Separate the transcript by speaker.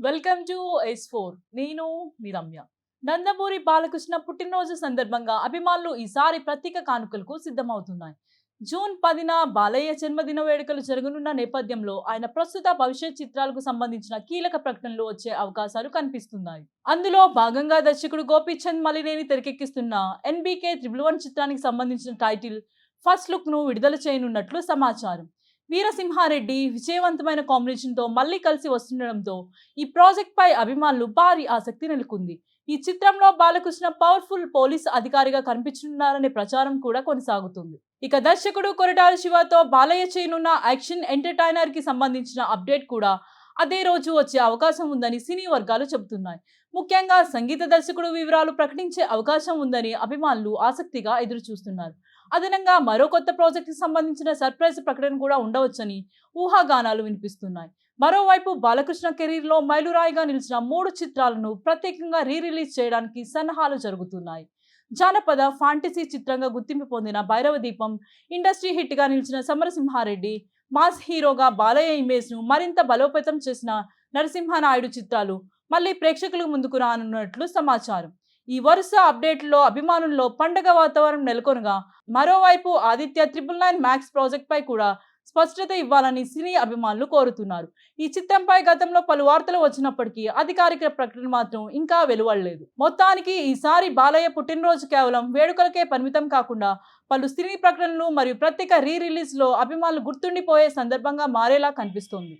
Speaker 1: Welcome to S4. నేను మీ రమ్య. నందమూరి బాలకృష్ణ పుట్టినరోజు సందర్భంగా అభిమానులు ఈసారి ప్రత్యేక కానుకలకు సిద్ధమవుతున్నాయి. జూన్ 10న బాలయ్య జన్మదిన వేడుకలు జరగనున్న నేపథ్యంలో ఆయన ప్రస్తుత భవిష్యత్ చిత్రాలకు సంబంధించిన కీలక ప్రకటనలు వచ్చే అవకాశాలు కనిపిస్తున్నాయి. అందులో భాగంగా దర్శకుడు గోపీచంద్ మలినేని తెరకెక్కిస్తున్న NBK 111 చిత్రానికి సంబంధించిన టైటిల్ ఫస్ట్ లుక్ ను విడుదల చేయనున్నట్లు సమాచారం. వీరసింహారెడ్డి విజయవంతమైన కాంబినేషన్తో మళ్ళీ కలిసి వస్తుండడంతో ఈ ప్రాజెక్ట్ పై అభిమానులు భారీ ఆసక్తి నెలకొంది. ఈ చిత్రంలో బాలకృష్ణ పవర్ఫుల్ పోలీస్ అధికారిగా కనిపించనున్నారనే ప్రచారం కూడా కొనసాగుతుంది. ఇక దర్శకుడు కొరటాల శివతో బాలయ్య చేయనున్న యాక్షన్ ఎంటర్టైనర్ కి సంబంధించిన అప్డేట్ కూడా అదే రోజు వచ్చే అవకాశం ఉందని సినీ వర్గాలు చెబుతున్నాయి. ముఖ్యంగా సంగీత దర్శకుడు వివరాలు ప్రకటించే అవకాశం ఉందని అభిమానులు ఆసక్తిగా ఎదురు చూస్తున్నారు. అదనంగా మరో కొత్త ప్రాజెక్ట్ కి సంబంధించిన సర్ప్రైజ్ ప్రకటన కూడా ఉండవచ్చని ఊహాగానాలు వినిపిస్తున్నాయి. మరోవైపు బాలకృష్ణ కెరీర్ లో మైలురాయిగా నిలిచిన 3 చిత్రాలను ప్రత్యేకంగా రిలీజ్ చేయడానికి సన్నాహాలు జరుగుతున్నాయి. జానపద ఫాంటసీ చిత్రంగా గుర్తింపు పొందిన భైరవ దీపం, ఇండస్ట్రీ హిట్ గా నిలిచిన సమరసింహారెడ్డి, మాస్ హీరోగా బాలయ్య ఇమేజ్ ను మరింత బలోపేతం చేసిన నరసింహనాయుడు చిత్రాలు మళ్ళీ ప్రేక్షకుల ముందుకు రానున్నట్లు సమాచారం. ఈ వరుస అప్డేట్లో అభిమానుల్లో పండగ వాతావరణం నెలకొనగా, మరోవైపు ఆదిత్య 999 మ్యాక్స్ ప్రాజెక్ట్ పై కూడా స్పష్టత ఇవ్వాలని సినీ అభిమానులు కోరుతున్నారు. ఈ చిత్రంపై గతంలో పలు వార్తలు వచ్చినప్పటికీ అధికారిక ప్రకటన మాత్రం ఇంకా వెలువడలేదు. మొత్తానికి ఈసారి బాలయ్య పుట్టినరోజు కేవలం వేడుకలకే పరిమితం కాకుండా పలు సినీ ప్రకటనలు మరియు ప్రత్యేక రిలీజ్ లో అభిమానులు గుర్తుండిపోయే సందర్భంగా మారేలా కనిపిస్తోంది.